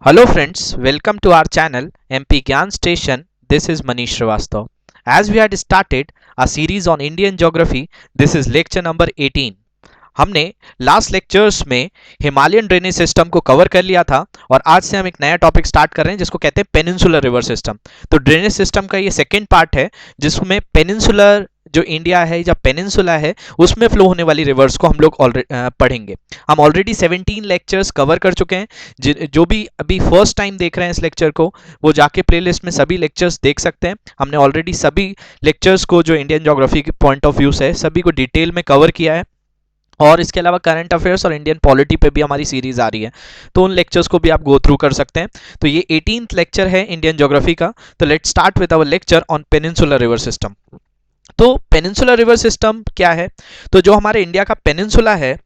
Hello friends, welcome to our channel MP Gyan Station. This is Manish Srivastav. As we had started a series on Indian geography, this is lecture number 18. हमने last lectures में Himalayan drainage system को cover कर लिया था और आज से हम एक नया टॉपिक स्टार्ट कर रहे हैं जिसको कहते हैं पेनिनसुलर रिवर सिस्टम। तो ड्रेनेज सिस्टम का ये सेकेंड पार्ट है जिसमें पेनिनसुलर जो इंडिया है या पेनिनसुला है उसमें फ्लो होने वाली रिवर्स को हम लोग पढ़ेंगे। हम ऑलरेडी 17 लेक्चर्स कवर कर चुके हैं। जो भी अभी फर्स्ट टाइम देख रहे हैं इस लेक्चर को वो जाके प्लेलिस्ट में सभी लेक्चर्स देख सकते हैं। हमने ऑलरेडी सभी लेक्चर्स को जो इंडियन ज्योग्राफी के पॉइंट ऑफ व्यू से सभी को डिटेल में कवर किया है और इसके अलावा करंट अफेयर्स और इंडियन पॉलिटी पे भी हमारी सीरीज आ रही है, तो उन लेक्चर्स को भी आप गो थ्रू कर सकते हैं। तो ये 18th लेक्चर है इंडियन ज्योग्राफी का। तो let's start with our lecture on peninsular river system. तो पेनिनसुलर रिवर सिस्टम क्या है? तो जो हमारे इंडिया का पेनिनसुला है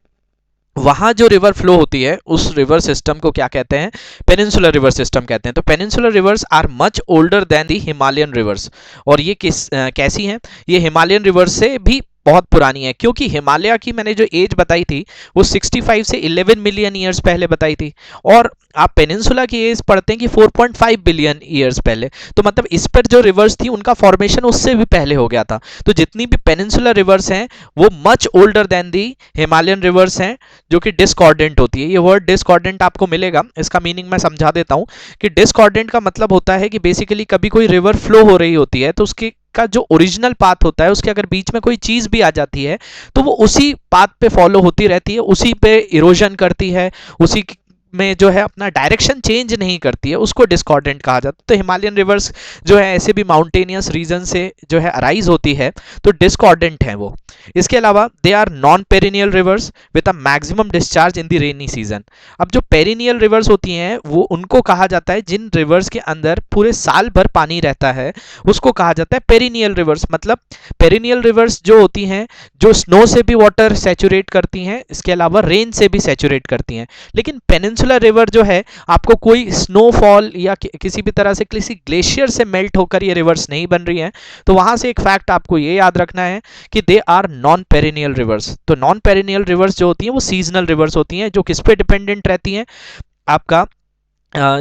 वहां जो रिवर फ्लो होती है उस रिवर सिस्टम को क्या कहते हैं? पेनिनसुलर रिवर सिस्टम कहते हैं। तो peninsular rivers are much older than the Himalayan rivers. और ये कैसी हैं? ये हिमालयन रिवर्स से भी बहुत पुरानी है, क्योंकि हिमालय की मैंने जो एज बताई थी वो 65 से 11 मिलियन ईयर्स पहले बताई थी और आप पेनिनसुला की एज पढ़ते हैं कि 4.5 बिलियन ईयर्स पहले। तो मतलब इस पर जो रिवर्स थी उनका फॉर्मेशन उससे भी पहले हो गया था। तो जितनी भी पेनिनसुलर रिवर्स हैं वो much older than the Himalayan reverse हैं जो कि डिस्कॉर्डेंट होती है। ये वर्ड डिस्कॉर्डेंट आपको मिलेगा, इसका मीनिंग मैं समझा देता हूं कि डिस्कॉर्डेंट का मतलब होता है कि बेसिकली कभी कोई रिवर फ्लो हो रही होती है तो उसकी का जो ओरिजिनल पाथ होता है उसके अगर बीच में कोई चीज भी आ जाती है तो वो उसी पाथ पे फॉलो होती रहती है, उसी पे इरोजन करती है, उसी में जो है अपना डायरेक्शन चेंज नहीं करती है, उसको डिस्कॉर्डेंट कहा जाता है। तो हिमालयन रिवर्स जो है ऐसे भी माउंटेनियस रीजन से जो है अराइज होती है तो डिस्कॉर्डेंट है वो। इसके अलावा they are non perennial rivers with a maximum discharge in the rainy season. अब जो पेरिनियल रिवर्स होती हैं वो उनको कहा जाता है जिन रिवर्स के अंदर पूरे साल भर पानी रहता है उसको कहा जाता है पेरिनियल रिवर्स। मतलब पेरिनियल रिवर्स जो होती हैं जो स्नो से भी वाटर सैचुरेट करती हैं, इसके अलावा रेन से भी सैचुरेट करती हैं। लेकिन पेनिनसुलर रिवर जो है आपको कोई स्नोफॉल या किसी भी तरह से किसी ग्लेशियर से मेल्ट होकर ये रिवर्स नहीं बन रही हैं। तो वहां से एक फैक्ट आपको ये याद रखना है कि they are non perennial rivers. तो नॉन पेरिनियल रिवर्स जो होती हैं वो सीजनल रिवर्स होती हैं जो किस पे डिपेंडेंट रहती हैं? आपका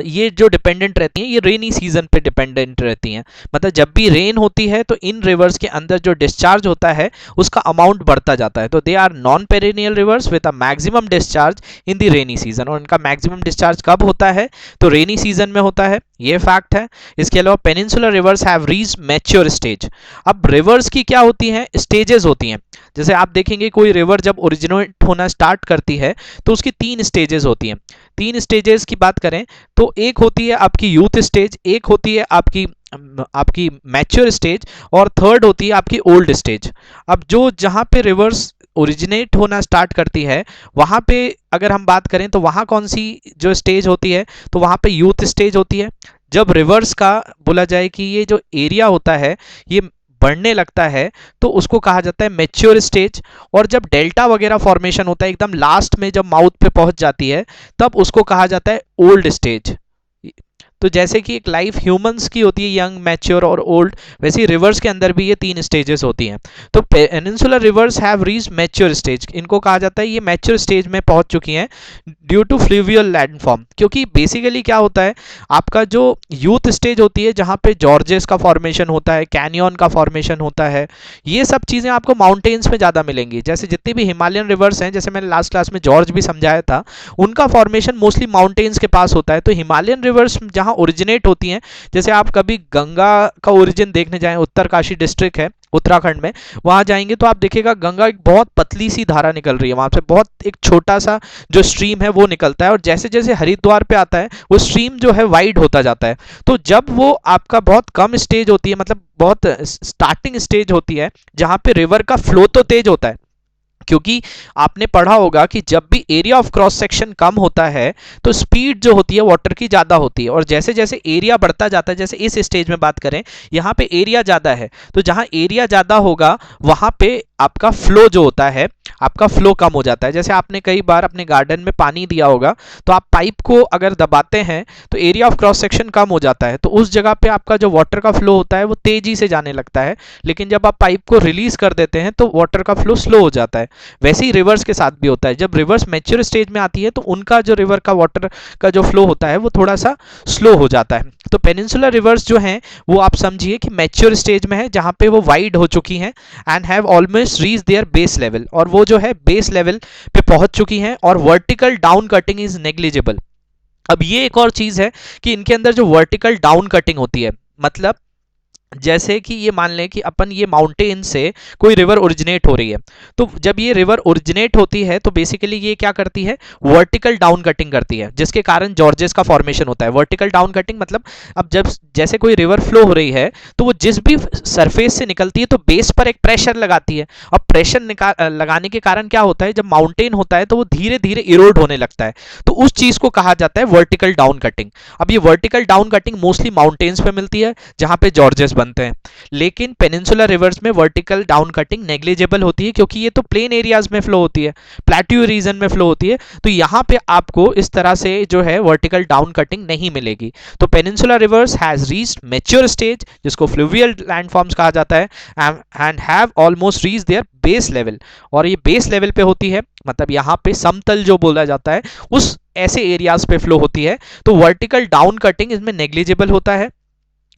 ये जो डिपेंडेंट रहती हैं ये रेनी सीजन पे डिपेंडेंट रहती हैं। मतलब जब भी रेन होती है तो इन रिवर्स के अंदर जो डिस्चार्ज होता है उसका अमाउंट बढ़ता जाता है। तो they are non perennial rivers with a maximum discharge in the rainy season. और इनका मैक्सिमम डिस्चार्ज कब होता है? तो रेनी सीजन में होता है, ये फैक्ट है। इसके अलावा peninsular reverse have reached mature stage. अब रिवर्स की क्या होती हैं? स्टेजेस होती हैं। जैसे आप देखेंगे कोई रिवर जब ओरिजिनेट होना स्टार्ट करती है तो उसकी 3 स्टेजेस होती हैं। 3 स्टेजेस की बात करें तो एक होती है आपकी यूथ स्टेज, एक होती है आपकी मैच्योर स्टेज और थर्ड होती है आपकी ओल्ड स्टेज। अब जो जहां पे रिवर्स ओरिजिनेट होना स्टार्ट करती है वहां पे अगर हम बात करें तो वहां कौन सी जो स्टेज होती है? तो वहां पे यूथ स्टेज होती है। जब रिवर्स का बोला जाए कि ये जो एरिया होता है ये बढ़ने लगता है तो उसको कहा जाता है मैच्योर स्टेज। और जब डेल्टा वगैरह फॉर्मेशन होता है एकदम लास्ट में जब माउथ पे पहुंच जाती है तब उसको कहा जाता है ओल्ड स्टेज। तो जैसे कि एक लाइफ ह्यूमंस की होती है यंग, मैच्योर और ओल्ड, वैसे ही रिवर्स के अंदर भी ये 3 स्टेजेस होती हैं। तो peninsular reverse have reached mature stage, इनको कहा जाता है ये मैच्योर स्टेज में पहुंच चुकी हैं ड्यू टू फ्लूवियल लैंडफॉर्म। क्योंकि बेसिकली क्या होता है आपका जो यूथ स्टेज होती है जहां पे जॉर्जेस का फॉर्मेशन होता है, कैनियन का फॉर्मेशन होता है, ये सब चीजें आपको माउंटेन्स में ज्यादा मिलेंगी। जैसे जितनी भी हिमालयन रिवर्स हैं, जैसे मैंने लास्ट क्लास में जॉर्ज भी समझाया था, उनका फॉर्मेशन मोस्टली माउंटेन्स के पास होता है। तो हिमालयन रिवर्स जहां ओरिजिनेट होती हैं, जैसे आप कभी गंगा का ओरिजिन देखने जाएं, उत्तरकाशी डिस्ट्रिक्ट है उत्तराखंड में, वहां जाएंगे तो आप देखिएगा गंगा एक बहुत पतली सी धारा निकल रही है, वहां से बहुत एक छोटा सा जो स्ट्रीम है वो निकलता है और जैसे जैसे हरिद्वार पे आता है वो स्ट्रीम जो है वाइड होता जाता है। तो जब वो आपका बहुत कम स्टेज होती है, मतलब बहुत स्टार्टिंग स्टेज होती है जहां पे रिवर का फ्लो तो तेज होता है, क्योंकि आपने पढ़ा होगा कि जब भी एरिया ऑफ क्रॉस सेक्शन कम होता है तो स्पीड जो होती है वाटर की ज़्यादा होती है। और जैसे जैसे एरिया बढ़ता जाता है, जैसे इस स्टेज में बात करें यहाँ पे एरिया ज़्यादा है, तो जहाँ एरिया ज़्यादा होगा वहाँ पे आपका फ्लो जो होता है आपका फ्लो कम हो जाता है। जैसे आपने कई बार अपने गार्डन में पानी दिया होगा, तो आप पाइप को अगर दबाते हैं तो एरिया ऑफ क्रॉस सेक्शन कम हो जाता है, तो उस जगह पे आपका जो वाटर का फ्लो होता है वो तेजी से जाने लगता है। लेकिन जब आप पाइप को रिलीज कर देते हैं तो वाटर का फ्लो स्लो हो जाता है। वैसे ही रिवर्स के साथ भी होता है, जब रिवर्स मैच्योर स्टेज में आती है तो उनका जो रिवर का वाटर का जो फ्लो होता है वो थोड़ा सा स्लो हो जाता है। तो पेनिनसुलर रिवर्स जो हैं वो आप समझिए कि मैच्योर स्टेज में है, जहां पे वो वाइड हो चुकी हैं and have almost reach there base level, और वो जो है बेस लेवल पे पहुंच चुकी हैं, और vertical down cutting is negligible. अब ये एक और चीज है कि इनके अंदर जो वर्टिकल डाउन कटिंग होती है, मतलब जैसे कि ये मान लें कि अपन ये माउंटेन से कोई रिवर ओरिजिनेट हो रही है, तो जब ये रिवर ओरिजिनेट होती है तो बेसिकली ये क्या करती है, वर्टिकल डाउन कटिंग करती है, जिसके कारण जॉर्जेस का फॉर्मेशन होता है। वर्टिकल डाउन कटिंग मतलब अब जब जैसे कोई रिवर फ्लो हो रही है तो वो जिस भी सरफेस से निकलती है तो बेस पर एक प्रेशर लगाती है, और प्रेशर लगाने के कारण क्या होता है, जब माउंटेन होता है तो वो धीरे धीरे इरोड होने लगता है, तो उस चीज को कहा जाता है वर्टिकल डाउन कटिंग। अब ये vertical down cutting mostly mountains पे मिलती है जहां पे जॉर्जेस बनते हैं, लेकिन पेनिनसुलर रिवर्स में वर्टिकल डाउन कटिंग नेग्लिजिबल होती है, क्योंकि ये तो प्लेन एरियाज में फ्लो होती है, प्लेट्यू रीजन में फ्लो होती है, तो यहां पे आपको इस तरह से जो है वर्टिकल डाउन कटिंग नहीं मिलेगी। तो peninsular reverse has reached mature stage, जिसको फ्लूवियल लैंडफॉर्म्स कहा जाता है, and have almost reach there base level, और ये बेस लेवल पे होती है, मतलब यहाँ पे समतल जो बोला जाता है उस ऐसे एरियाज पे फ्लो होती है। तो वर्टिकल डाउन कटिंग इसमें नेग्लिजिबल होता है।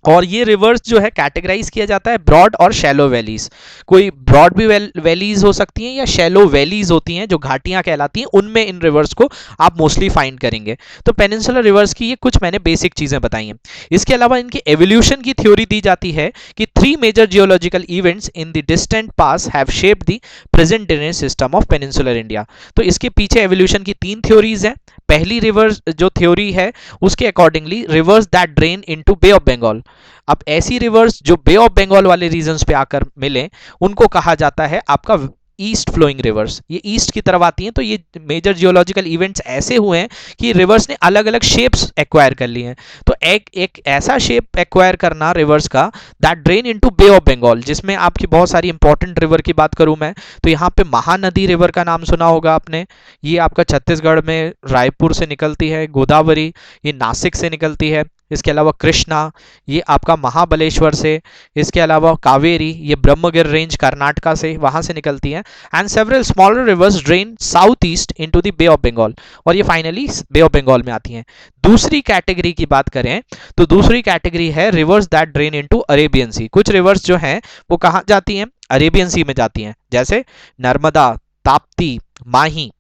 और ये रिवर्स जो है कैटेगराइज किया जाता है ब्रॉड और शैलो वैलीज। कोई ब्रॉड भी वैलीज हो सकती हैं या शैलो वैलीज होती हैं जो घाटियां कहलाती हैं, उनमें इन रिवर्स को आप मोस्टली फाइंड करेंगे। तो पेनिनसुलर रिवर्स की ये कुछ मैंने बेसिक चीजें बताई हैं। इसके अलावा इनकी एवोल्यूशन की थ्योरी दी जाती है कि 3 major geological events in the distant past have shaped the present drainage system of peninsular India. तो इसके पीछे एवोल्यूशन की 3 थ्योरीज हैं। पहली रिवर्स जो थ्योरी है उसके accordingly rivers that drain into bay of Bengal. अब ऐसी रिवर्स जो बे ऑफ बंगाल वाले रीजन्स पे आकर मिले उनको कहा जाता है आपका ईस्ट फ्लोइंग रिवर्स। ये ईस्ट की तरफ आती हैं, तो ये मेजर जियोलॉजिकल इवेंट्स ऐसे हुए हैं कि रिवर्स ने अलग अलग शेप्स एक्वायर कर लिए हैं। तो एक एक ऐसा शेप एक्वायर करना रिवर्स का that drain into bay of Bengal, जिसमें आपकी बहुत सारी इंपॉर्टेंट रिवर की बात करूं मैं तो यहाँ पे महानदी रिवर का नाम सुना होगा आपने, ये आपका छत्तीसगढ़ में रायपुर से निकलती है। गोदावरी ये नासिक से निकलती है। इसके अलावा कृष्णा ये आपका महाबलेश्वर से। इसके अलावा कावेरी ये ब्रह्मगिर रेंज कर्नाटका से वहां से निकलती है। And several smaller rivers drain south east into the bay of Bengal, और ये फाइनली बे ऑफ बंगाल में आती हैं। दूसरी कैटेगरी की बात करें तो दूसरी कैटेगरी है rivers that drain into Arabian Sea. कुछ रिवर्स जो हैं वो कहाँ जाती हैं, अरेबियन सी में जाती हैं, जैसे नर्मदा, ताप्ती, माही।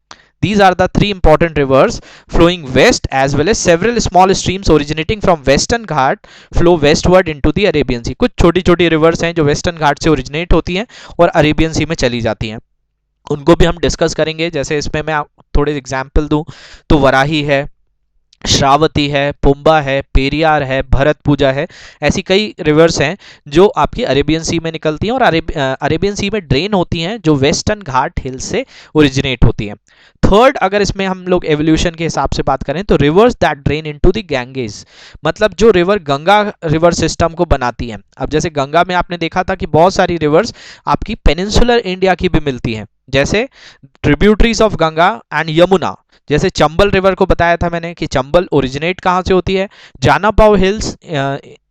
These are the 3 important rivers flowing west, as well as several small streams originating from Western Ghat flow westward into the Arabian Sea। कुछ छोटी छोटी रिवर्स हैं जो वेस्टर्न घाट से ओरिजिनेट होती हैं और अरेबियन सी में चली जाती हैं, उनको भी हम डिस्कस करेंगे। जैसे इसमें मैं थोड़े एग्जाम्पल दूं तो वराही है, श्रावती है, पुंबा है, पेरियार है, भरत पूजा है। ऐसी कई रिवर्स हैं जो आपकी अरेबियन सी में निकलती हैं और अरेबियन सी में ड्रेन होती हैं, जो वेस्टर्न घाट हिल से ओरिजिनेट होती हैं। थर्ड, अगर इसमें हम लोग एवोल्यूशन के हिसाब से बात करें तो reverse that drain into the Ganges, मतलब जो रिवर गंगा रिवर सिस्टम को बनाती हैं। अब जैसे गंगा में आपने देखा था कि बहुत सारी रिवर्स आपकी पेनिनसुलर इंडिया की भी मिलती हैं, जैसे tributaries of Ganga and Yamuna. जैसे चंबल रिवर को बताया था मैंने कि चंबल ओरिजिनेट कहाँ से होती है, जानापाव हिल्स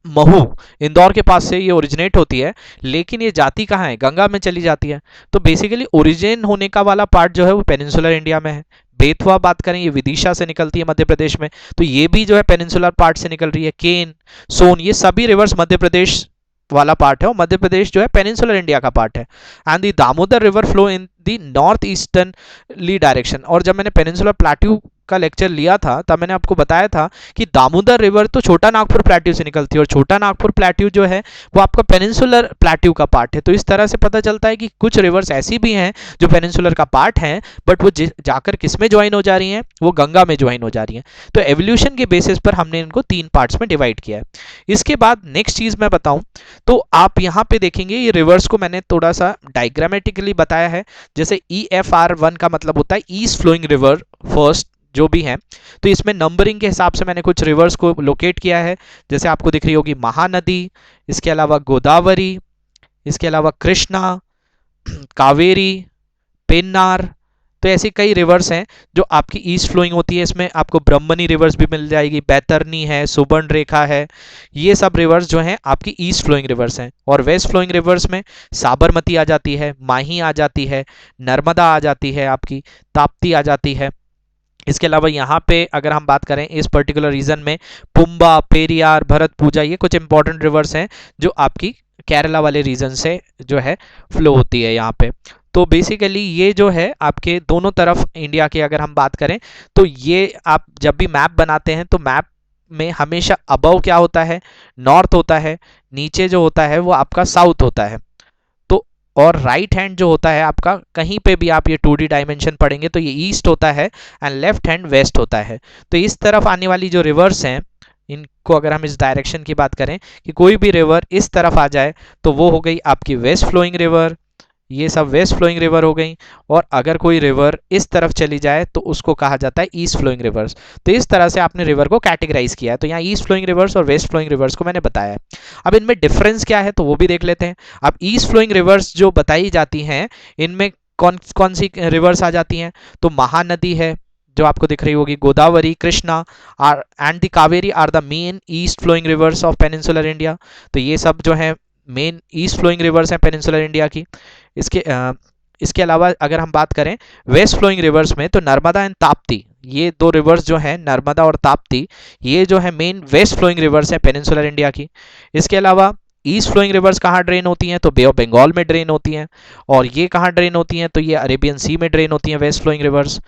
महू इंदौर के पास से ये ओरिजिनेट होती है, लेकिन ये जाती कहाँ है, गंगा में चली जाती है। तो बेसिकली ओरिजिन होने का वाला पार्ट जो है वो पेनिनसुलर इंडिया में है। बेतवा बात करें ये विदिशा से निकलती है मध्य प्रदेश में, तो ये भी जो है पेनिनसुलर पार्ट से निकल रही है। केन, सोन ये सभी रिवर्स मध्य प्रदेश वाला पार्ट है और मध्य प्रदेश जो है पेनिनसुलर इंडिया का पार्ट है। And the Damodar river flow in the north easterly direction. और जब मैंने पेनिनसुलर प्लेट्यू का लेक्चर लिया था तब मैंने आपको बताया था कि दामोदर रिवर तो छोटा नागपुर प्लेट्यू से निकलती है और छोटा नागपुर प्लेट्यू जो है वो आपका पेनिनसुलर प्लेट्यू का पार्ट है। तो इस तरह से पता चलता है कि कुछ रिवर्स ऐसी भी हैं जो पेनिनसुलर का पार्ट हैं, बट वो जाकर किस में ज्वाइन हो जा रही हैं, वो गंगा में ज्वाइन हो जा रही हैं। तो एवोल्यूशन के बेसिस पर हमने इनको 3 पार्ट्स में डिवाइड किया है। इसके बाद नेक्स्ट चीज मैं बताऊं तो आप यहाँ पे देखेंगे ये रिवर्स को मैंने थोड़ा सा डायग्रामेटिकली बताया है। जैसे EFR1 का मतलब होता है ईस्ट फ्लोइंग रिवर फर्स्ट जो भी है, तो इसमें नंबरिंग के हिसाब से मैंने कुछ रिवर्स को लोकेट किया है। जैसे आपको दिख रही होगी महानदी, इसके अलावा गोदावरी, इसके अलावा कृष्णा, कावेरी, पेन्नार। तो ऐसी कई रिवर्स हैं जो आपकी ईस्ट फ्लोइंग होती है। इसमें आपको ब्रह्मणी रिवर्स भी मिल जाएगी, बैतरनी है, सुबर्ण रेखा है। ये सब रिवर्स जो हैं आपकी ईस्ट फ्लोइंग रिवर्स हैं। और वेस्ट फ्लोइंग रिवर्स में साबरमती आ जाती है, माही आ जाती है, नर्मदा आ जाती है, आपकी ताप्ती आ जाती है। इसके अलावा यहाँ पे अगर हम बात करें इस पर्टिकुलर रीजन में पुम्बा, पेरियार, भरतपूजा, ये कुछ इंपॉर्टेंट रिवर्स हैं जो आपकी केरला वाले रीजन से जो है फ्लो होती है यहाँ पे। तो बेसिकली ये जो है आपके दोनों तरफ इंडिया की अगर हम बात करें तो ये आप जब भी मैप बनाते हैं तो मैप में हमेशा अबव क्या होता है, नॉर्थ होता है, नीचे जो होता है वो आपका साउथ होता है। तो और राइट हैंड जो होता है आपका, कहीं पे भी आप ये 2D डायमेंशन पढ़ेंगे तो ये ईस्ट होता है एंड लेफ्ट हैंड वेस्ट होता है। तो इस तरफ आने वाली जो रिवर्स हैं इनको अगर हम इस डायरेक्शन की बात करें कि कोई भी रिवर इस तरफ आ जाए तो वो हो गई आपकी वेस्ट फ्लोइंग रिवर, ये सब वेस्ट फ्लोइंग रिवर हो गई। और अगर कोई रिवर इस तरफ चली जाए तो उसको कहा जाता है ईस्ट फ्लोइंग रिवर्स। तो इस तरह से आपने रिवर को कैटेगराइज किया है। तो यहाँ ईस्ट फ्लोइंग रिवर्स और वेस्ट फ्लोइंग रिवर्स को मैंने बताया है। अब इनमें डिफरेंस क्या है तो वो भी देख लेते हैं। अब ईस्ट फ्लोइंग रिवर्स जो बताई जाती हैं इनमें कौन कौन सी रिवर्स आ जाती हैं, तो महानदी है जो आपको दिख रही होगी, Godavari, Krishna and the Kaveri are the main east flowing rivers of peninsular India. तो ये सब जो है मेन ईस्ट फ्लोइंग रिवर्स हैं पेनिनसुलर इंडिया की। इसके अलावा अगर हम बात करें वेस्ट फ्लोइंग रिवर्स में तो नर्मदा एंड ताप्ती, ये दो रिवर्स जो हैं नर्मदा और ताप्ती, ये जो है मेन वेस्ट फ्लोइंग रिवर्स हैं पेनिनसुलर इंडिया की। इसके अलावा ईस्ट फ्लोइंग रिवर्स कहाँ ड्रेन होती हैं तो बे ऑफ बंगाल में ड्रेन होती हैं। और ये कहाँ ड्रेन होती हैं तो ये अरेबियन सी में ड्रेन होती हैं वेस्ट फ्लोइंग रिवर्स।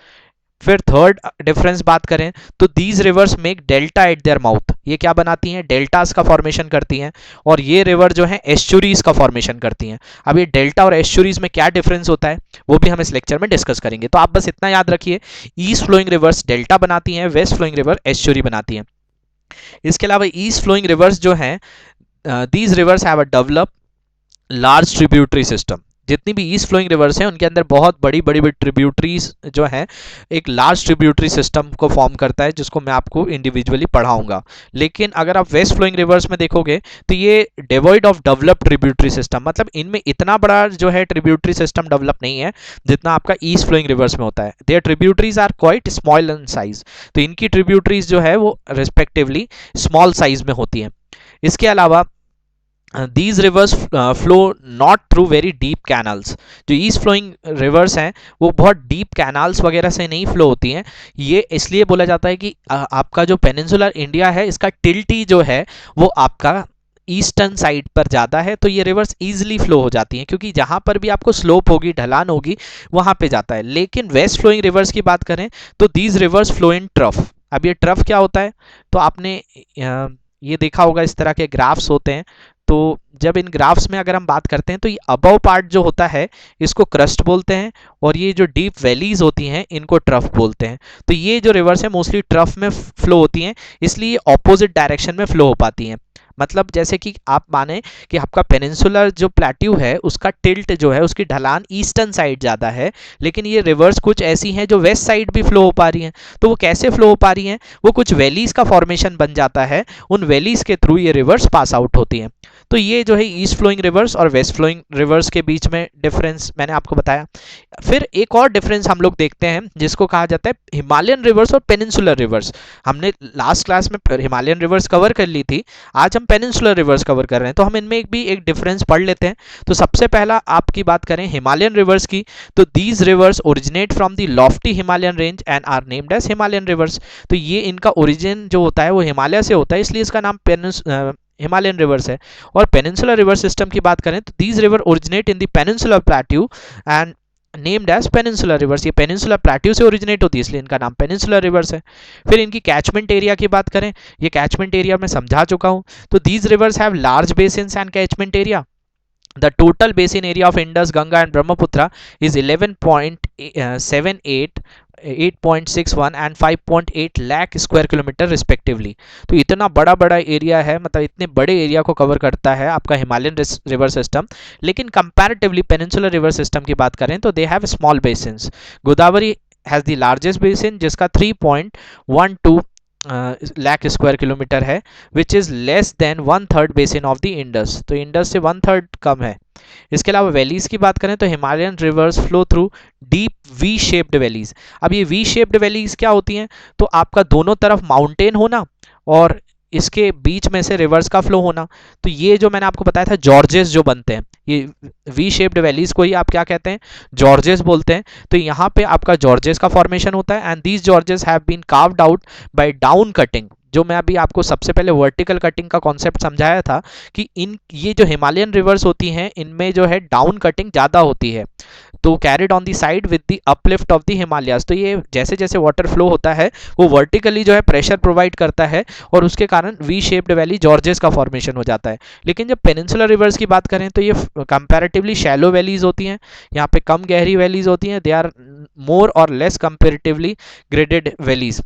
फिर थर्ड डिफरेंस बात करें तो these reverse make delta eight their mouth, ये क्या बनाती हैं, डेल्टास का फॉर्मेशन करती हैं। और ये रिवर जो है एस्चुरीज का फॉर्मेशन करती हैं। अब ये डेल्टा और एस्चुरीज में क्या डिफरेंस होता है वो भी हम इस लेक्चर में डिस्कस करेंगे। तो आप बस इतना याद रखिए, ईस्ट फ्लोइंग रिवर्स डेल्टा बनाती हैं, वेस्ट फ्लोइंग रिवर एस्चुरी बनाती हैं। इसके अलावा ईस्ट फ्लोइंग रिवर्स जो हैं these rivers have a develop large tributary system. जितनी भी ईस्ट फ्लोइंग रिवर्स हैं उनके अंदर बहुत बड़ी बड़ी बड़ी ट्रिब्यूटरीज जो है एक लार्ज ट्रिब्यूटरी सिस्टम को फॉर्म करता है, जिसको मैं आपको इंडिविजुअली पढ़ाऊंगा। लेकिन अगर आप वेस्ट फ्लोइंग रिवर्स में देखोगे तो ये devoid of developed tributary system, मतलब इनमें इतना बड़ा जो है ट्रिब्यूटरी सिस्टम डेवलप नहीं है जितना आपका ईस्ट फ्लोइंग रिवर्स में होता है। Their tributaries are quite small in size, तो इनकी ट्रिब्यूटरीज जो है वो रिस्पेक्टिवली स्मॉल साइज में होती हैं। इसके अलावा these rivers flow not through very deep canals। जो ईस्ट फ्लोइंग रिवर्स हैं वो बहुत डीप कैनाल्स वगैरह से नहीं फ्लो होती हैं। ये इसलिए बोला जाता है कि आपका जो पेनिनसुलर इंडिया है इसका टिल्ट ही जो है वो आपका ईस्टर्न साइड पर जाता है, तो ये रिवर्स इजीली फ्लो हो जाती हैं क्योंकि जहाँ पर भी आपको स्लोप होगी, ढलान होगी, वहाँ पे जाता है। लेकिन वेस्ट फ्लोइंग रिवर्स की बात करें तो these rivers flow in trough. अब ये ट्रफ क्या होता है तो आपने ये देखा होगा, इस तरह के ग्राफ्स होते हैं। तो जब इन ग्राफ्स में अगर हम बात करते हैं तो ये अबव पार्ट जो होता है इसको क्रस्ट बोलते हैं, और ये जो डीप वैलीज होती हैं इनको ट्रफ बोलते हैं। तो ये जो रिवर्स है मोस्टली ट्रफ में फ्लो होती हैं, इसलिए ऑपोजिट डायरेक्शन में फ्लो हो पाती हैं। मतलब जैसे कि आप माने कि आपका पेनिनसुलर जो प्लेट्यू है उसका टिल्ट जो है, उसकी ढलान ईस्टर्न साइड ज़्यादा है, लेकिन ये रिवर्स कुछ ऐसी हैं जो वेस्ट साइड भी फ्लो हो पा रही हैं। तो वो कैसे फ्लो हो पा रही हैं, वो कुछ वैलीज का फॉर्मेशन बन जाता है, उन वैलीज के थ्रू ये रिवर्स पास आउट होती हैं। तो ये जो है ईस्ट फ्लोइंग रिवर्स और वेस्ट फ्लोइंग रिवर्स के बीच में डिफरेंस मैंने आपको बताया। फिर एक और डिफरेंस हम लोग देखते हैं जिसको कहा जाता है हिमालयन रिवर्स और पेनिनसुलर रिवर्स। हमने लास्ट क्लास में हिमालयन रिवर्स कवर कर ली थी, आज हम पेनिनसुलर रिवर्स कवर कर रहे हैं, तो हम इनमें एक डिफरेंस पढ़ लेते हैं। तो सबसे पहला आपकी बात करें हिमालयन रिवर्स की, तो these rivers originate from the lofty Himalayan range and are named as Himalayan rivers. तो ये इनका ओरिजिन जो होता है वो हिमालय से होता है, इसलिए इसका नाम हिमालयन रिवर्स है। और पेनिनसुलर रिवर सिस्टम की बात करें तो these river originate in the peninsular plateau and named as peninsular rivers. ये पेनिनसुलर प्लेट्यू से ओरिजिनेट होती है इसलिए इनका नाम पेनिनसुलर रिवर्स है। फिर इनकी कैचमेंट एरिया की बात करें, ये कैचमेंट एरिया मैं समझा चुका हूं। तो these rivers have large basins and catchment area. The total basin area of Indus, Ganga and Brahmaputra is 11.78, 8.61 and 5.8 lakh square kilometre respectively. तो इतना बड़ा बड़ा एरिया है, मतलब इतने बड़े एरिया को कवर करता है आपका हिमालयन रिवर सिस्टम। लेकिन कंपैरेटिवली पेनिनसुलर रिवर सिस्टम की बात करें तो they have small basins. Godavari has the largest basin जिसका 3.12 लाख स्क्वायर किलोमीटर है, which is less than 1/3 basin of the Indus. तो इंडस से 1/3 कम है। इसके अलावा वैलीज की बात करें तो Himalayan reverse flow through deep V shaped valleys. अब ये वी शेप्ड वैलीज क्या होती हैं, तो आपका दोनों तरफ माउंटेन होना और इसके बीच में से रिवर्स का फ्लो होना। तो ये जो मैंने आपको बताया था जॉर्जेस जो बनते हैं, ये वी शेप्ड वैलीज को ही आप क्या कहते हैं, जॉर्जेस बोलते हैं। तो यहाँ पे आपका जॉर्जेस का फॉर्मेशन होता है and these gorges have been carved out by down cutting. जो मैं अभी आपको सबसे पहले वर्टिकल कटिंग का कॉन्सेप्ट समझाया था कि इन ये जो हिमालयन रिवर्स होती हैं इनमें जो है डाउन कटिंग ज़्यादा होती है, तो carried on the side with the uplift of the Himalayas. तो ये जैसे जैसे वाटर फ्लो होता है वो वर्टिकली जो है प्रेशर प्रोवाइड करता है और उसके कारण वी शेप्ड वैली जॉर्जेस का फॉर्मेशन हो जाता है। लेकिन जब पेनिनसुलर रिवर्स की बात करें तो ये कंपैरेटिवली शैलो वैलीज होती हैं, यहाँ पे कम गहरी वैलीज होती हैं, दे आर मोर और लेस कंपेरेटिवली ग्रेडेड वैलीज।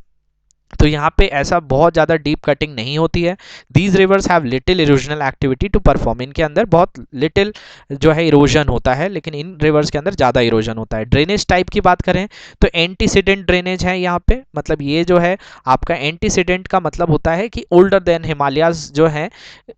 तो यहाँ पे ऐसा बहुत ज़्यादा डीप कटिंग नहीं होती है। These rivers have little erosional activity to perform. इनके अंदर बहुत लिटिल जो है इरोजन होता है, लेकिन इन रिवर्स के अंदर ज़्यादा इरोजन होता है। ड्रेनेज टाइप की बात करें तो एंटीसीडेंट ड्रेनेज है यहाँ पे, मतलब ये जो है आपका एंटीसीडेंट का मतलब होता है कि ओल्डर देन हिमालयाज जो है,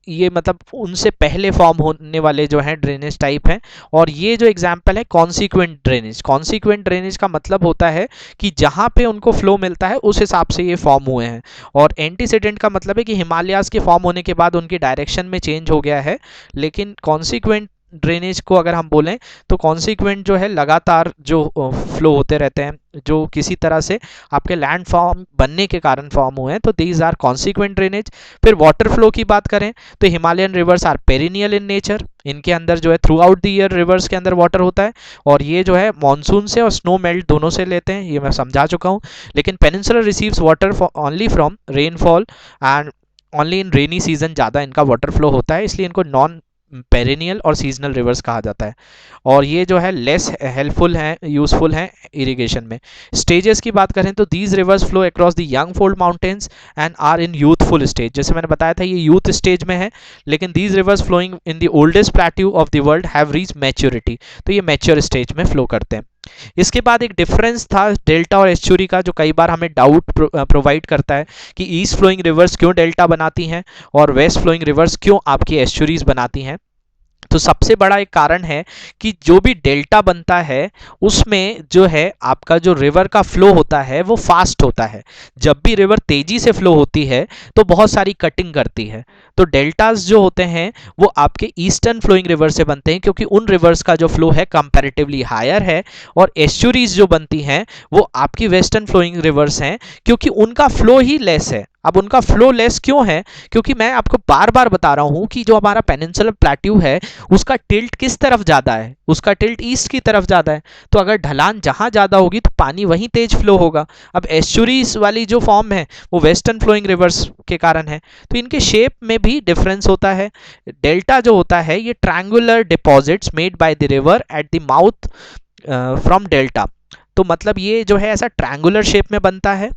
ये मतलब उनसे पहले फॉर्म होने वाले जो है ड्रेनेज टाइप हैं। और ये जो एग्जाम्पल है कॉन्सिक्वेंट ड्रेनेज। कॉन्सिक्वेंट ड्रेनेज का मतलब होता है कि जहाँ पे उनको फ्लो मिलता है उस हिसाब से ये फॉर्म हुए हैं। और एंटीसीडेंट का मतलब है कि हिमालयाज के फॉर्म होने के बाद उनकी डायरेक्शन में चेंज हो गया है। लेकिन कॉन्सिक्वेंट ड्रेनेज को अगर हम बोलें तो कॉन्सिक्वेंट जो है लगातार जो फ्लो होते रहते हैं, जो किसी तरह से आपके लैंड फॉर्म बनने के कारण फॉर्म हुए हैं, तो दीज आर कॉन्सिक्वेंट ड्रेनेज। फिर वाटर फ्लो की बात करें तो Himalayan rivers are perennial in nature. इनके अंदर जो है throughout the year rivers के अंदर वाटर होता है और ये जो है मानसून से और स्नो मेल्ट दोनों से लेते हैं, ये मैं समझा चुका हूँ। लेकिन peninsular receives water only from rainfall and only in rainy season ज़्यादा इनका वाटर फ्लो होता है, इसलिए इनको नॉन पेरिनियल और सीजनल रिवर्स कहा जाता है। और ये जो है लेस हेल्पफुल हैं, यूजफुल हैं इरिगेशन में। स्टेजेस की बात करें तो these rivers flow across the young fold mountains and are in youthful stage. जैसे मैंने बताया था ये यूथ स्टेज में है, लेकिन these rivers flowing in the oldest plateau of the world have reach maturity. तो ये मैच्योर स्टेज में फ्लो करते हैं। इसके बाद एक डिफरेंस था डेल्टा और एस्चुरी का, जो कई बार हमें डाउट प्रोवाइड करता है कि ईस्ट फ्लोइंग रिवर्स क्यों डेल्टा बनाती हैं और वेस्ट फ्लोइंग रिवर्स क्यों आपकी एस्चुरीज बनाती हैं। तो सबसे बड़ा एक कारण है कि जो भी डेल्टा बनता है उसमें जो है आपका जो रिवर का फ्लो होता है वो फास्ट होता है। जब भी रिवर तेजी से फ्लो होती है तो बहुत सारी कटिंग करती है। तो डेल्टास जो होते हैं वो आपके ईस्टर्न फ्लोइंग रिवर से बनते हैं क्योंकि उन रिवर्स का जो फ्लो है कंपैरेटिवली हायर है, और एस्चुरीज जो बनती हैं वो आपकी वेस्टर्न फ्लोइंग रिवर्स हैं क्योंकि उनका फ्लो ही लेस है। अब उनका फ्लो लेस क्यों है, क्योंकि मैं आपको बार बार बता रहा हूं कि जो हमारा पेनिनसुलर प्लेट्यू है उसका टिल्ट किस तरफ ज़्यादा है, उसका टिल्ट ईस्ट की तरफ ज़्यादा है। तो अगर ढलान जहाँ ज़्यादा होगी तो पानी वहीं तेज फ्लो होगा। अब एस्चुरीज वाली जो फॉर्म है वो वेस्टर्न फ्लोइंग रिवर्स के कारण है। तो इनके शेप में भी डिफरेंस होता है। डेल्टा जो होता है ये triangular deposits made by the river at the mouth from delta. तो मतलब ये जो है ऐसा ट्रायंगुलर शेप में बनता है।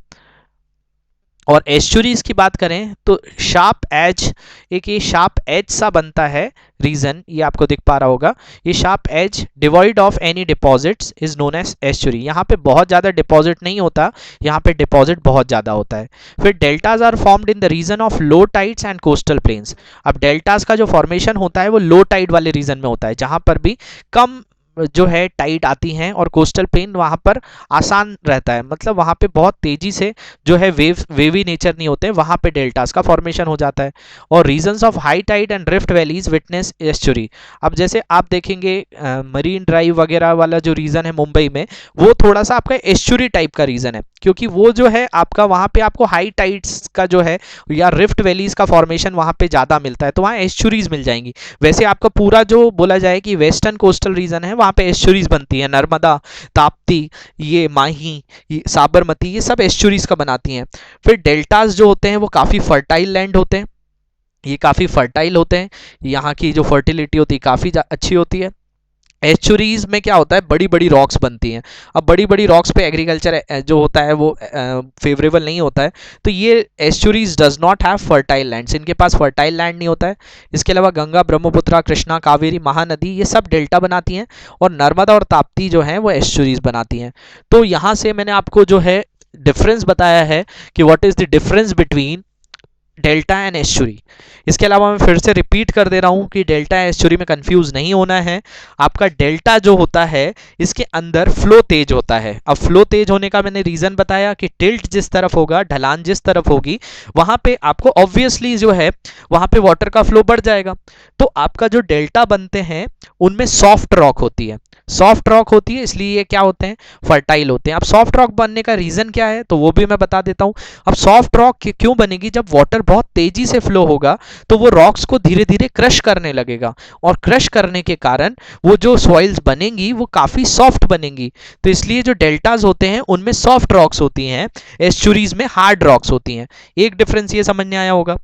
और एस्चुरीज की बात करें तो शार्प एज, एक ये शार्प एज सा बनता है। रीजन ये आपको दिख पा रहा होगा, ये sharp edge devoid of any deposits is known as estuary. यहाँ पे बहुत ज़्यादा डिपॉजिट नहीं होता, यहाँ पे डिपॉजिट बहुत ज़्यादा होता है। फिर deltas are formed in the region of low tides and coastal plains. अब डेल्टाज का जो फॉर्मेशन होता है वो लो टाइड वाले रीजन में होता है, जहाँ पर भी कम जो है टाइड आती हैं, और कोस्टल प्लेन वहाँ पर आसान रहता है, मतलब वहाँ पे बहुत तेजी से जो है वेवी नेचर नहीं होते, वहाँ पे डेल्टास का फॉर्मेशन हो जाता है। और regions of high tide and rift valleys witness estuary. अब जैसे आप देखेंगे मरीन ड्राइव वगैरह वाला जो रीजन है मुंबई में, वो थोड़ा सा आपका एस्चुरी टाइप का रीजन है, क्योंकि वो जो है आपका वहाँ पे आपको हाई टाइड्स का जो है या रिफ्ट वैलीज का फॉर्मेशन वहाँ पे ज़्यादा मिलता है, तो वहाँ एस्चुरीज मिल जाएंगी। वैसे आपका पूरा जो बोला जाए कि वेस्टर्न कोस्टल रीजन है वहाँ पे एस्चुरीज बनती है, नर्मदा, ताप्ती, ये माही, ये साबरमती, ये सब एस्चुरीज का बनाती हैं। फिर डेल्टास जो होते हैं वो काफ़ी फर्टाइल लैंड होते हैं, ये काफ़ी फर्टाइल होते हैं, यहाँ की जो फर्टिलिटी होती है काफ़ी अच्छी होती है। एस्चुरीज में क्या होता है, बड़ी बड़ी रॉक्स बनती हैं। अब बड़ी बड़ी रॉक्स पे एग्रीकल्चर जो होता है वो फेवरेबल नहीं होता है, तो ये estuaries does not have fertile lands, इनके पास फर्टाइल लैंड नहीं होता है। इसके अलावा गंगा, ब्रह्मपुत्रा, कृष्णा, कावेरी, महानदी ये सब डेल्टा बनाती हैं, और नर्मदा और ताप्ती जो हैं वो एस्चुरीज बनाती हैं। तो यहाँ से मैंने आपको जो है डिफरेंस बताया है कि what is the difference between delta and estuary. इसके अलावा मैं फिर से रिपीट कर दे रहा हूं कि डेल्टा एस्चुरी में कंफ्यूज नहीं होना है। आपका डेल्टा जो होता है इसके अंदर फ्लो तेज होता है। अब फ्लो तेज होने का मैंने रीजन बताया कि टिल्ट जिस तरफ होगा, ढलान जिस तरफ होगी, वहां पे आपको ऑब्वियसली जो है वहां पे वाटर का फ्लो बढ़ जाएगा। तो आपका जो डेल्टा बनते हैं उनमें सॉफ्ट रॉक होती है, सॉफ्ट रॉक होती है, इसलिए ये क्या होते हैं, फर्टाइल होते हैं। अब सॉफ्ट रॉक बनने का रीजन क्या है तो वो भी मैं बता देता हूं। अब सॉफ्ट रॉक क्यों बनेगी, जब वाटर बहुत तेजी से फ्लो होगा तो वो रॉक्स को धीरे धीरे क्रश करने लगेगा, और क्रश करने के कारण वो जो सॉइल्स बनेंगी वो काफी सॉफ्ट बनेंगी। तो इसलिए जो डेल्टाज होते हैं उनमें सॉफ्ट रॉक्स होती हैं, एस्चुरीज में हार्ड रॉक्स होती हैं। एक डिफरेंस ये समझ में आया होगा।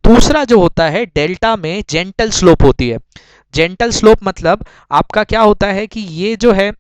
दूसरा जो होता है, डेल्टा में जेंटल स्लोप होती है। जेंटल स्लोप मतलब आपका क्या होता है कि ये जो है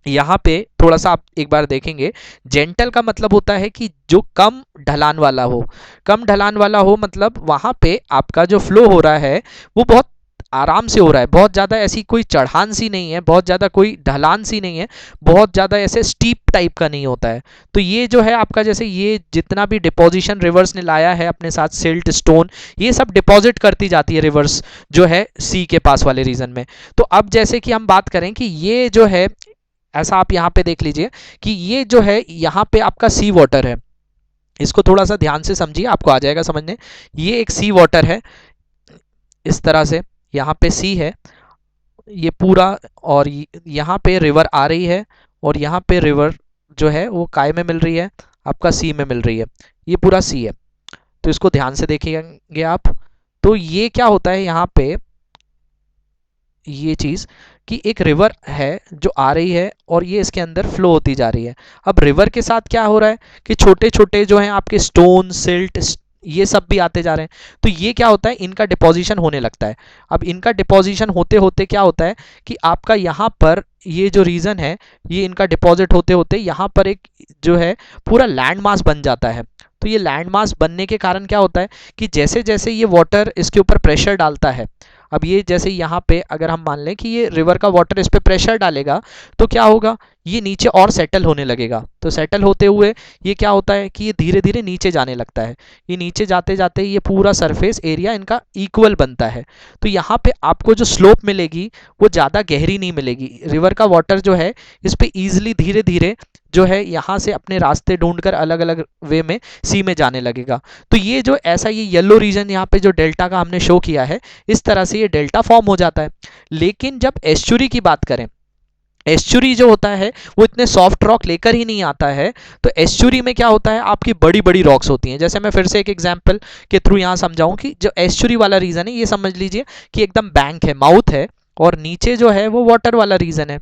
यहाँ पे थोड़ा सा आप एक बार देखेंगे, जेंटल का मतलब होता है कि जो कम ढलान वाला हो। कम ढलान वाला हो मतलब वहां पे आपका जो फ्लो हो रहा है वो बहुत आराम से हो रहा है, बहुत ज़्यादा ऐसी कोई चढ़ान सी नहीं है, बहुत ज़्यादा कोई ढलान सी नहीं है, बहुत ज़्यादा ऐसे स्टीप टाइप का नहीं होता है। तो ये जो है आपका, जैसे ये जितना भी डिपोजिशन रिवर्स ने लाया है अपने साथ, सिल्ट, स्टोन, ये सब डिपॉजिट करती जाती है रिवर्स जो है सी के पास वाले रीजन में। तो अब जैसे कि हम बात करें कि ये जो है, ऐसा आप यहाँ पे देख लीजिए कि ये जो है यहाँ पे आपका सी वाटर है, इसको थोड़ा सा ध्यान से समझिए, आपको आ जाएगा समझने। ये एक सी वाटर है, इस तरह से यहाँ पे सी है ये पूरा, और यहाँ पे रिवर आ रही है, और यहाँ पे रिवर जो है वो काय में मिल रही है, आपका सी में मिल रही है, ये पूरा सी है। तो इसको ध्यान से देखिएंगे आप। तो ये क्या होता है यहाँ पे, ये चीज कि एक रिवर है जो आ रही है और ये इसके अंदर फ्लो होती जा रही है। अब रिवर के साथ क्या हो रहा है कि छोटे छोटे जो हैं आपके स्टोन, सिल्ट, ये सब भी आते जा रहे हैं। तो ये क्या होता है, इनका डिपोजिशन होने लगता है। अब इनका डिपोजिशन होते होते क्या होता है कि आपका यहाँ पर ये जो रीजन है, ये इनका डिपॉजिट होते होते यहाँ पर एक जो है पूरा लैंड मास बन जाता है। तो ये लैंड मास बनने के कारण क्या होता है कि जैसे जैसे ये वाटर इसके ऊपर प्रेशर डालता है, अब ये जैसे यहाँ पे अगर हम मान लें कि ये रिवर का वाटर इस पे प्रेशर डालेगा तो क्या होगा, ये नीचे और सेटल होने लगेगा। तो सेटल होते हुए ये क्या होता है कि ये धीरे धीरे नीचे जाने लगता है। ये नीचे जाते जाते ये पूरा सरफेस एरिया इनका इक्वल बनता है। तो यहाँ पे आपको जो स्लोप मिलेगी वो ज़्यादा गहरी नहीं मिलेगी। रिवर का वाटर जो है इस पे ईजिली धीरे धीरे जो है यहाँ से अपने रास्ते ढूंढकर अलग अलग वे में सी में जाने लगेगा। तो ये जो ऐसा ये येलो रीजन यहाँ पे जो डेल्टा का हमने शो किया है, इस तरह से ये डेल्टा फॉर्म हो जाता है। लेकिन जब एस्चुरी की बात करें, एस्चुरी जो होता है वो इतने सॉफ्ट रॉक लेकर ही नहीं आता है। तो एस्चुरी में क्या होता है, आपकी बड़ी बड़ी रॉक्स होती हैं। जैसे मैं फिर से एक एग्जांपल के थ्रू यहाँ समझाऊं कि जो एस्चुरी वाला रीजन है, ये समझ लीजिए कि एकदम बैंक है, माउथ है, और नीचे जो है वो वाटर वाला रीजन है।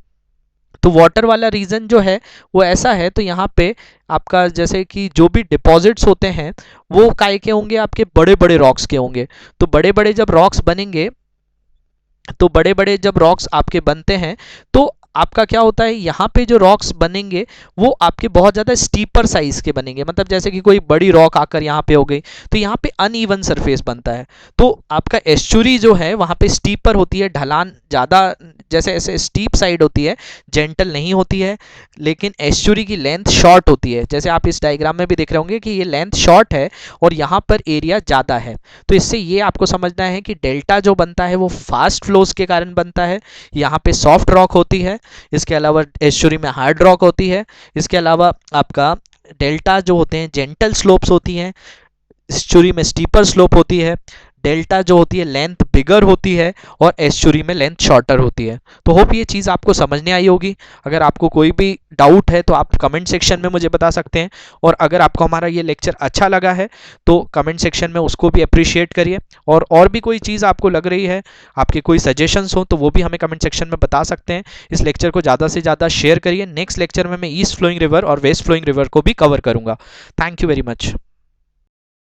तो वाटर वाला रीजन जो है वो ऐसा है, तो यहाँ पे आपका जैसे कि जो भी डिपॉजिट्स होते हैं वो काय के होंगे, आपके बड़े बड़े रॉक्स के होंगे। तो बड़े बड़े जब रॉक्स बनेंगे, तो बड़े बड़े जब रॉक्स आपके बनते हैं तो आपका क्या होता है, यहाँ पे जो रॉक्स बनेंगे वो आपके बहुत ज़्यादा स्टीपर साइज के बनेंगे। मतलब जैसे कि कोई बड़ी रॉक आकर यहाँ पे हो गई तो यहाँ पे अनइवन सरफेस बनता है। तो आपका एस्चुरी जो है वहाँ पे स्टीपर होती है, ढलान ज़्यादा, जैसे ऐसे स्टीप साइड होती है, जेंटल नहीं होती है। लेकिन एस्चुरी की लेंथ शॉर्ट होती है, जैसे आप इस डायग्राम में भी देख रहे होंगे कि ये लेंथ शॉर्ट है और यहाँ पर एरिया ज़्यादा है। तो इससे ये आपको समझना है कि डेल्टा जो बनता है वो फास्ट फ्लोज के कारण बनता है। यहाँ पे सॉफ्ट रॉक होती है, इसके अलावा एस्चुरी में हार्ड रॉक होती है। इसके अलावा आपका डेल्टा जो होते हैं जेंटल स्लोप्स होती हैं, एस्चुरी में स्टीपर स्लोप होती है। डेल्टा जो होती है लेंथ बिगर होती है और एस्चुरी में लेंथ शॉर्टर होती है। तो होप ये चीज़ आपको समझने आई होगी। अगर आपको कोई भी डाउट है तो आप कमेंट सेक्शन में मुझे बता सकते हैं, और अगर आपको हमारा ये लेक्चर अच्छा लगा है तो कमेंट सेक्शन में उसको भी अप्रिशिएट करिए। और भी कोई चीज़ आपको लग रही है, आपके कोई सजेशंस हो तो वो भी हमें कमेंट सेक्शन में बता सकते हैं। इस लेक्चर को ज़्यादा से ज़्यादा शेयर करिए। नेक्स्ट लेक्चर में मैं ईस्ट फ्लोइंग रिवर और वेस्ट फ्लोइंग रिवर को भी कवर करूँगा। Thank you very much.